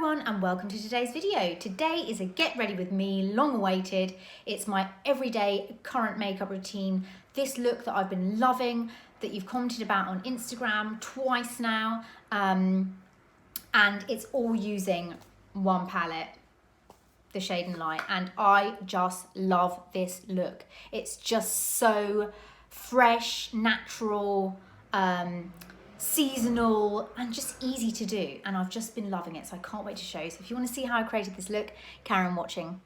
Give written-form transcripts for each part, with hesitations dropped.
everyone and welcome to today's video. Today is a get ready with me, long awaited. It's my everyday current makeup routine. This look that I've been loving, that you've commented about on Instagram twice now. And it's all using one palette, the Shade and Light. And I just love this look. It's just so fresh, natural, seasonal and just easy to do, and I've just been loving it, so I can't wait to show you. So if you want to see how I created this look, carry on watching.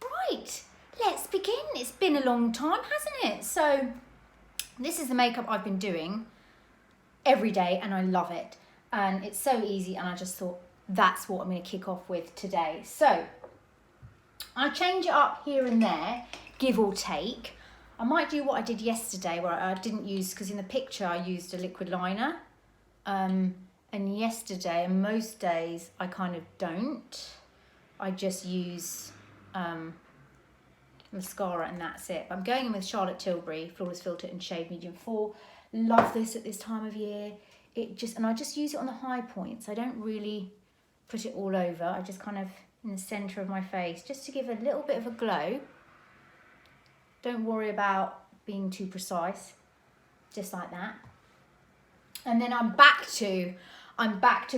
Right, let's begin. It's been a long time, hasn't it? So this is the makeup I've been doing every day and I love it, and it's so easy, and I just thought that's what I'm going to kick off with today. So I change it up here and there, give or take. I might do what I did yesterday where I didn't use, because in the picture I used a liquid liner. And yesterday, and most days, I kind of don't. I just use mascara and that's it. I'm going in with Charlotte Tilbury, Flawless Filter in shade medium 4. Love this at this time of year. And I just use it on the high points. I don't really put it all over. I just kind of in the centre of my face, just to give a little bit of a glow. Don't worry about being too precise, just like that. And then I'm back to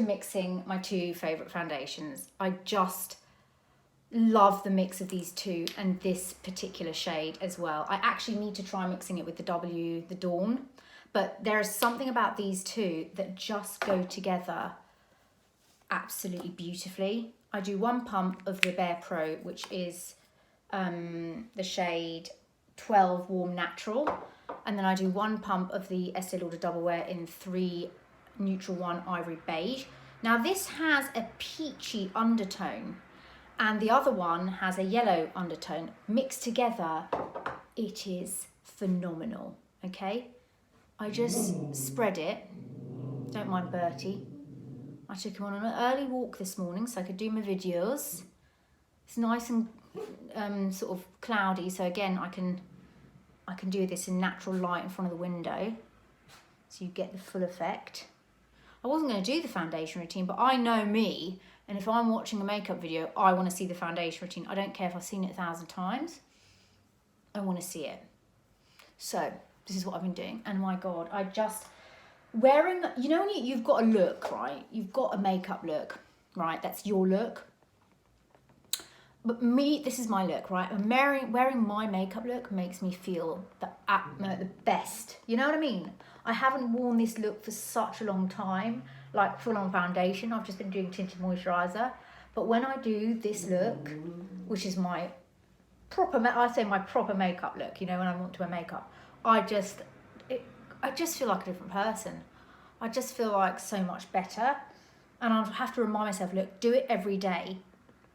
mixing my two favourite foundations. I just love the mix of these two and this particular shade as well. I actually need to try mixing it with the Dawn, but there is something about these two that just go together absolutely beautifully. I do one pump of the BarePro, which is the shade 12 Warm Natural, and then I do one pump of the Estee Lauder Doublewear in 3 Neutral 1 Ivory Beige. Now this has a peachy undertone and the other one has a yellow undertone. Mixed together, it is phenomenal, okay? I just spread it, don't mind Bertie. I took him on an early walk this morning so I could do my videos. It's nice and sort of cloudy, so again I can do this in natural light in front of the window so you get the full effect. I wasn't going to do the foundation routine, but I know me, and if I'm watching a makeup video I want to see the foundation routine. I don't care if I've seen it 1,000 times, I want to see it. So this is what I've been doing, and my god, I just wearing, you know, when you've got a look, right, you've got a makeup look, right, that's your look. But me, this is my look, right? And wearing my makeup look makes me feel the best. You know what I mean? I haven't worn this look for such a long time, like full on foundation. I've just been doing tinted moisturiser. But when I do this look, which is my proper makeup look, you know, when I want to wear makeup, I just feel like a different person. I just feel like so much better. And I have to remind myself, look, do it every day,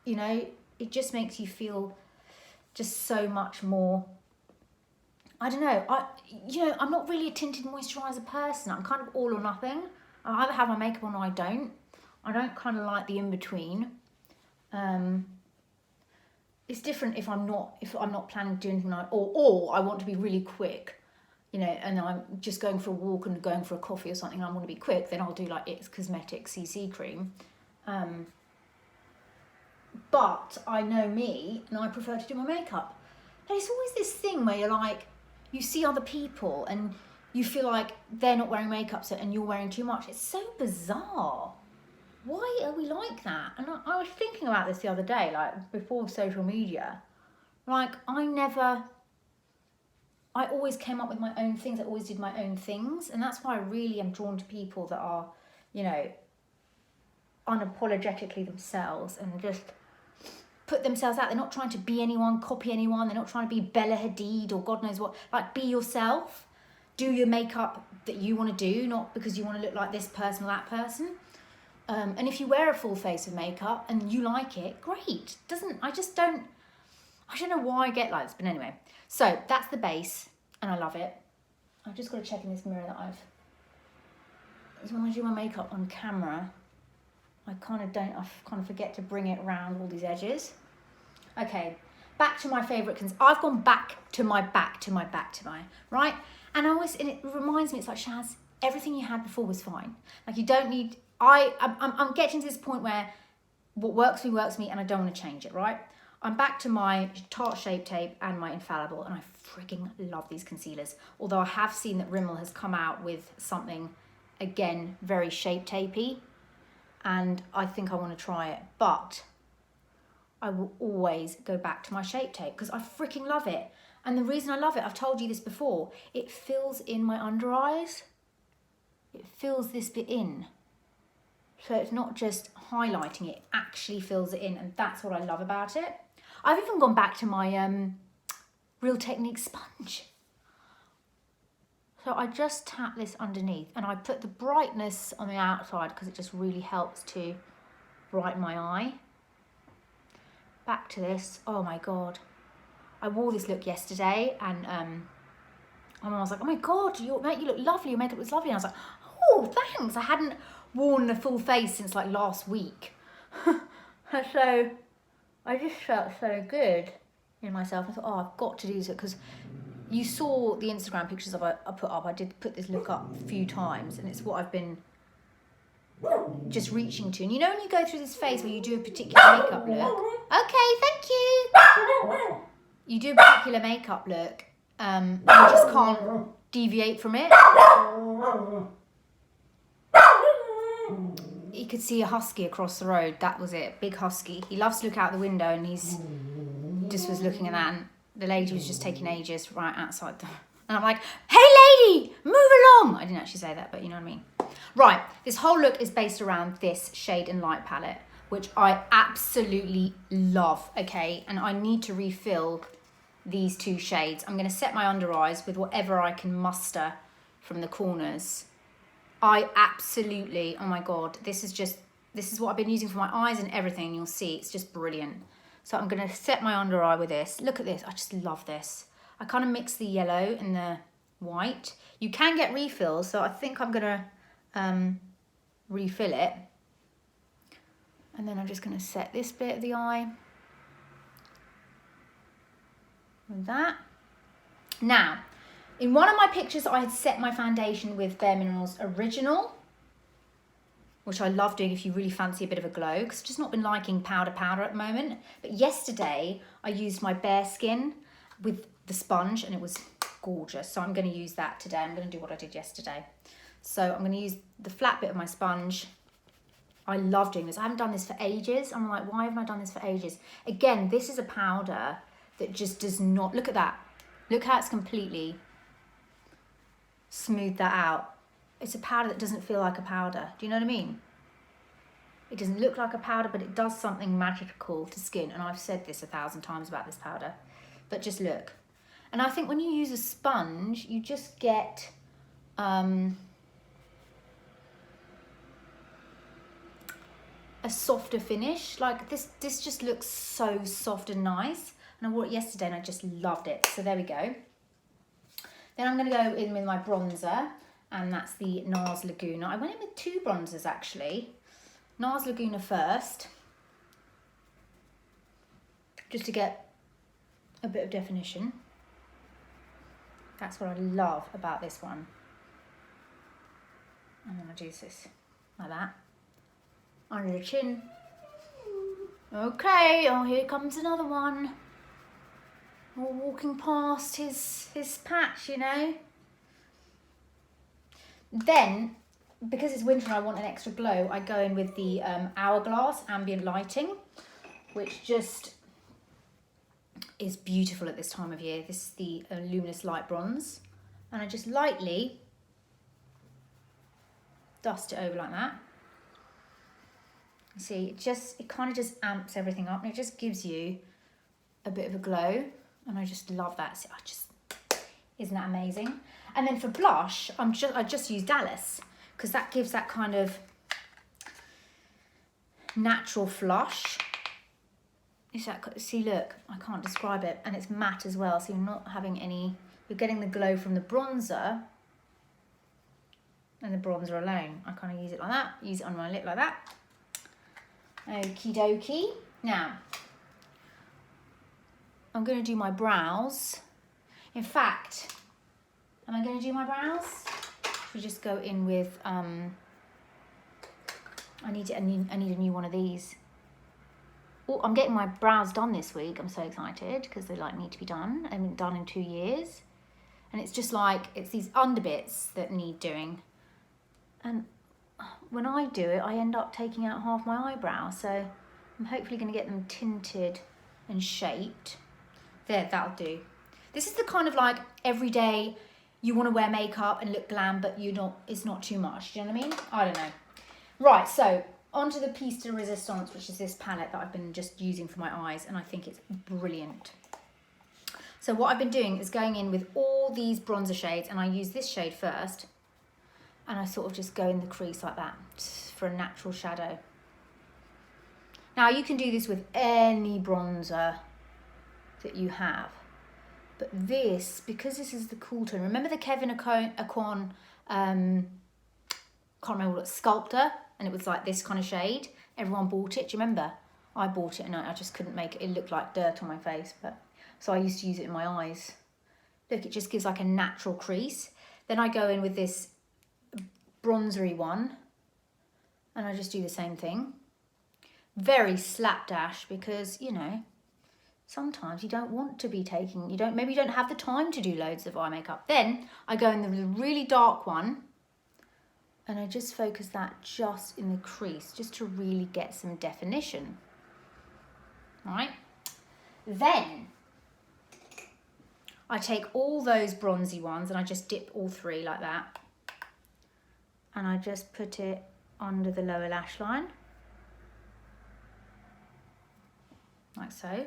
you know. It just makes you feel just so much more, I don't know, I'm not really a tinted moisturiser person. I'm kind of all or nothing. I either have my makeup on or I don't. I don't kind of like the in-between. It's different if I'm not planning to do anything like, or I want to be really quick, you know, and I'm just going for a walk and going for a coffee or something and I want to be quick, then I'll do like It's Cosmetics CC cream. But I know me, and I prefer to do my makeup. And it's always this thing where you're like, you see other people and you feel like they're not wearing makeup and you're wearing too much. It's so bizarre. Why are we like that? And I was thinking about this the other day, like before social media. Like I always came up with my own things. I always did my own things. And that's why I really am drawn to people that are, you know, unapologetically themselves and just put themselves out. They're not trying to be anyone, copy anyone. They're not trying to be Bella Hadid or God knows what. Like, be yourself. Do your makeup that you want to do, not because you want to look like this person or that person. And if you wear a full face of makeup and you like it, great. I don't know why I get like this, but anyway. So that's the base and I love it. I've just got to check in this mirror that when I do my makeup on camera, I kind of forget to bring it around all these edges. Okay, back to my favourite I've gone back to my, right? And it reminds me, it's like, Shaz, everything you had before was fine. Like, you don't need, I'm getting to this point where what works for me and I don't want to change it, right? I'm back to my Tarte Shape Tape and my Infallible, and I freaking love these concealers. Although I have seen that Rimmel has come out with something, again, very Shape Tapey, and I think I want to try it. But I will always go back to my Shape Tape because I freaking love it. And the reason I love it, I've told you this before, it fills in my under eyes. It fills this bit in. So it's not just highlighting, it actually fills it in, and that's what I love about it. I've even gone back to my Real Technique sponge. So I just tap this underneath and I put the brightness on the outside because it just really helps to brighten my eye. Back to this, oh my God. I wore this look yesterday and my mum was like, oh my God, you look lovely, your makeup looks lovely. And I was like, oh, thanks. I hadn't worn a full face since like last week. So I just felt so good in myself. I thought, oh, I've got to do this because you saw the Instagram pictures I put up. I did put this look up a few times and it's what I've been just reaching to. And you know when you go through this phase where you do a particular makeup look? Okay, thank you. You do a particular makeup look, you just can't deviate from it. You could see a husky across the road. That was it, big husky. He loves to look out the window and he's just was looking at that and the lady was just taking ages right outside the... And I'm like, hey lady, move along. I didn't actually say that, but you know what I mean. Right, this whole look is based around this shade and light palette, which I absolutely love, okay? And I need to refill these two shades. I'm gonna set my under eyes with whatever I can muster from the corners. I absolutely, oh my God, this is what I've been using for my eyes and everything. You'll see, it's just brilliant. So I'm gonna set my under eye with this. Look at this, I just love this. I kind of mix the yellow and the white. You can get refills, so I think I'm gonna refill it. And then I'm just gonna set this bit of the eye with that. Now, in one of my pictures, I had set my foundation with bareMinerals Original, which I love doing if you really fancy a bit of a glow, because I've just not been liking powder at the moment. But yesterday, I used my bareskin with the sponge, and it was gorgeous. So I'm going to use that today. I'm going to do what I did yesterday. So I'm going to use the flat bit of my sponge. I love doing this. I haven't done this for ages. I'm like, why haven't I done this for ages? Again, this is a powder that just does not... Look at that. Look how it's completely smoothed that out. It's a powder that doesn't feel like a powder. Do you know what I mean? It doesn't look like a powder, but it does something magical to skin. And I've said this 1,000 times about this powder. But just look. And I think when you use a sponge, you just get... a softer finish. Like this just looks so soft and nice. And I wore it yesterday and I just loved it. So there we go. Then I'm going to go in with my bronzer, and that's the Nars Laguna. I went in with two bronzers actually. Nars Laguna first, just to get a bit of definition. That's what I love about this one. And then I do this like that, under the chin. Okay, oh, here comes another one. We're walking past his patch, you know. Then, because it's winter and I want an extra glow, I go in with the Hourglass Ambient Lighting, which just is beautiful at this time of year. This is the Luminous Light Bronze. And I just lightly dust it over like that. See, it kind of just amps everything up and it just gives you a bit of a glow. And I just love that. So isn't that amazing? And then for blush, I just use Dallas because that gives that kind of natural flush. See, look, I can't describe it. And it's matte as well, so you're not having any, you're getting the glow from the bronzer and the bronzer alone. I kind of use it like that, use it on my lip like that. Okie dokie. Now, I'm going to do my brows. In fact, am I going to do my brows? We just go in with I need a new one of these. Oh, I'm getting my brows done this week. I'm so excited because they like need to be done. I haven't done in 2 years. And it's just like, it's these underbits that need doing. And when I do it, I end up taking out half my eyebrow. So I'm hopefully going to get them tinted and shaped. There, that'll do. This is the kind of like everyday you want to wear makeup and look glam, but it's not too much. Do you know what I mean? I don't know. Right, so onto the piece de resistance, which is this palette that I've been just using for my eyes, and I think it's brilliant. So what I've been doing is going in with all these bronzer shades, and I use this shade first, and I sort of just go in the crease like that for a natural shadow. Now you can do this with any bronzer that you have, but this, because this is the cool tone, remember the Kevyn Aucoin, can't remember what, Sculptor, and it was like this kind of shade. Everyone bought it, do you remember? I bought it and I just couldn't make it look like dirt on my face, but so I used to use it in my eyes. Look, it just gives like a natural crease. Then I go in with this bronzery one and I just do the same thing. Very slapdash, because, you know, sometimes you don't want to be taking, maybe you don't have the time to do loads of eye makeup. Then I go in with the really dark one and I just focus that just in the crease, just to really get some definition. All right. Then I take all those bronzy ones and I just dip all three like that. And I just put it under the lower lash line. Like so.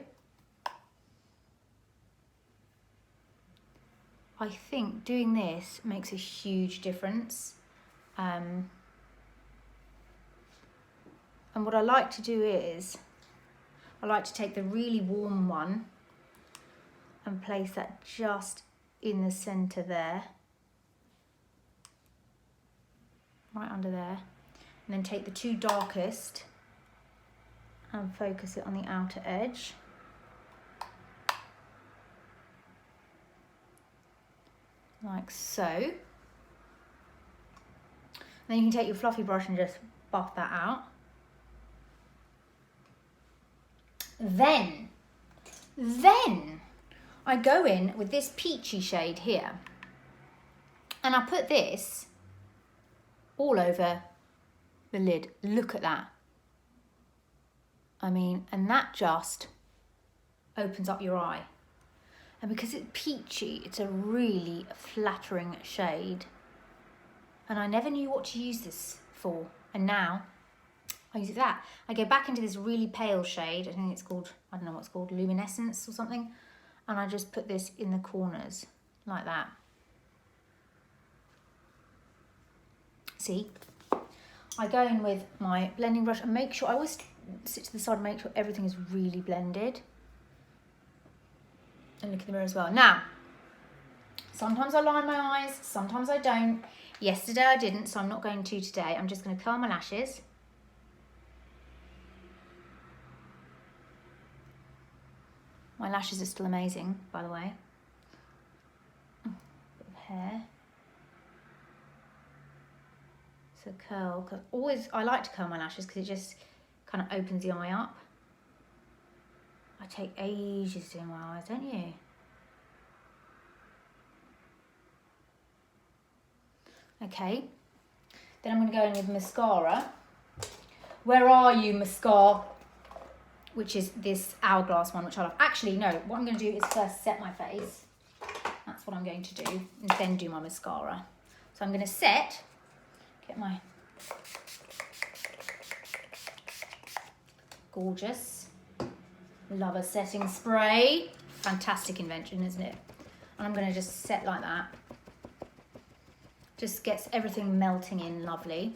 I think doing this makes a huge difference. And what I like to do is, I like to take the really warm one and place that just in the center there. Right under there. And then take the two darkest and focus it on the outer edge. Like so. Then you can take your fluffy brush and just buff that out. Then I go in with this peachy shade here. And I put this all over the lid. Look at that. I mean, and that just opens up your eye. And because it's peachy, it's a really flattering shade. And I never knew what to use this for. And now I use it that. I go back into this really pale shade. I think it's called, I don't know what it's called, Luminescence or something. And I just put this in the corners like that. See? I go in with my blending brush and make sure, I always sit to the side and make sure everything is really blended. And look in the mirror as well. Now, sometimes I line my eyes, sometimes I don't. Yesterday I didn't, so I'm not going to today. I'm just going to curl my lashes. My lashes are still amazing, by the way. Bit of hair. So curl, because I like to curl my lashes because it just kind of opens the eye up. I take ages doing my eyes, don't you? Okay, then I'm going to go in with mascara. Where are you, mascara? Which is this Hourglass one, which I love. Actually, no, what I'm going to do is first set my face. That's what I'm going to do, and then do my mascara. So I'm going to set, get my gorgeous Lover setting spray. Fantastic invention, isn't it? And I'm going to just set like that. Just gets everything melting in lovely.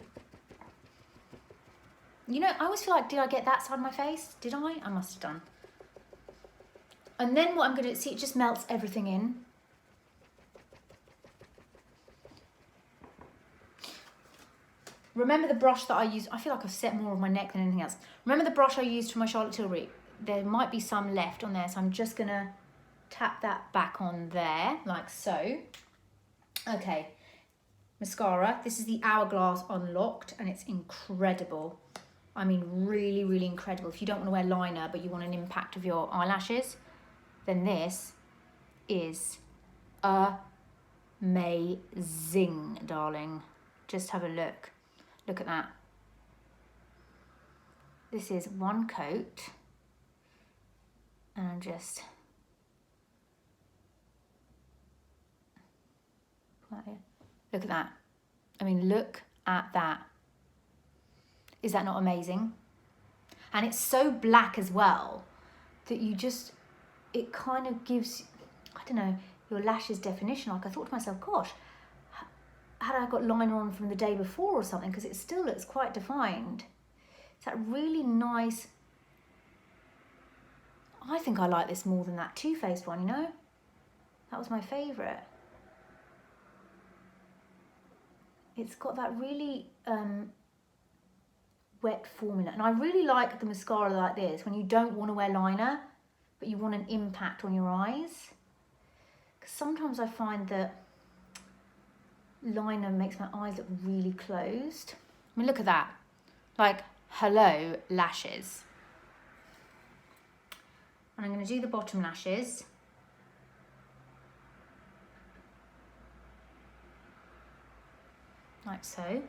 You know, I always feel like, did I get that side of my face? Did I? I must have done. And then what I'm going to see, it just melts everything in. Remember the brush that I used? I feel like I've set more of my neck than anything else. Remember the brush I used for my Charlotte Tilbury? There might be some left on there, so I'm just going to tap that back on there, like so. Okay. Mascara. This is the Hourglass Unlocked, and it's incredible. I mean, really, really incredible. If you don't want to wear liner, but you want an impact of your eyelashes, then this is amazing, darling. Just have a look. Look at that. This is one coat. And I'm just... Look at that. I mean, look at that. Is that not amazing? And it's so black as well that you just, it kind of gives, I don't know, your lashes definition. Like I thought to myself, gosh, had I got liner on from the day before or something, because it still looks quite defined. It's that really nice, I think I like this more than that Too Faced one, you know? That was my favourite. It's got that really wet formula. And I really like the mascara like this, when you don't want to wear liner, but you want an impact on your eyes. Because sometimes I find that liner makes my eyes look really closed. I mean, look at that. Like, hello, lashes. And I'm going to do the bottom lashes. Like so.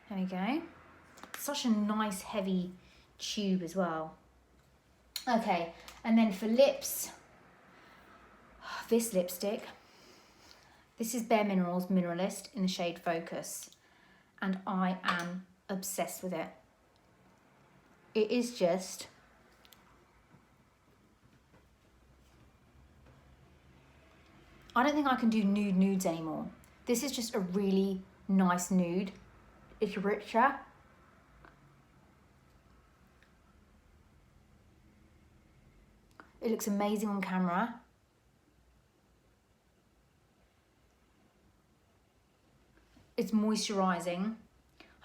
There we go. Such a nice heavy tube as well. Okay, and then for lips, this lipstick, this is bareMinerals Mineralist in the shade Focus, and I am obsessed with it. It is just, I don't think I can do nudes anymore. This is just a really nice nude. It's richer. It looks amazing on camera. It's moisturizing.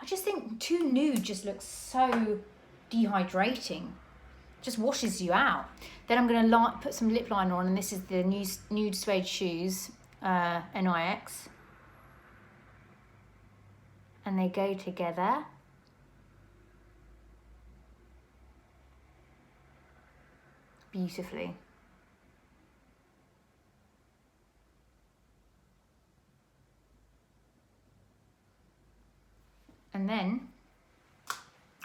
I just think too nude just looks so dehydrating. Just washes you out. Then I'm gonna put some lip liner on, and this is the Nude Suede Shoes, NIX. And they go together. Beautifully. And then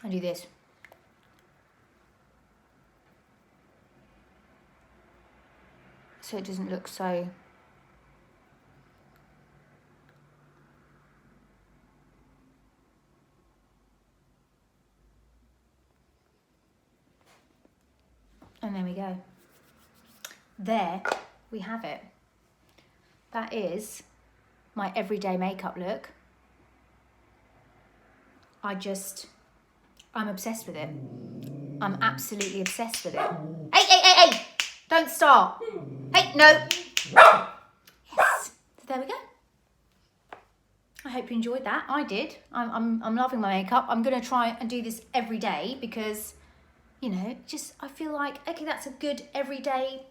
I do this. So it doesn't look so... And there we go. There we have it. That is my everyday makeup look. I'm obsessed with it. I'm absolutely obsessed with it. Hey, hey, hey, hey! Don't start. Hey, no. Yes. So there we go. I hope you enjoyed that. I did. I'm loving my makeup. I'm gonna try and do this every day because, you know, just I feel like, okay, that's a good everyday,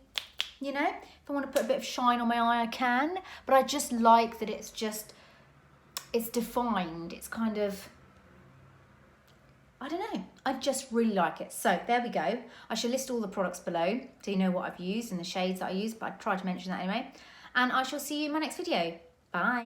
you know, if I want to put a bit of shine on my eye, I can, but I just like that it's defined. It's kind of, I don't know, I just really like it. So there we go. I shall list all the products below so you know what I've used and the shades that I use, but I tried to mention that anyway. And I shall see you in my next video. Bye.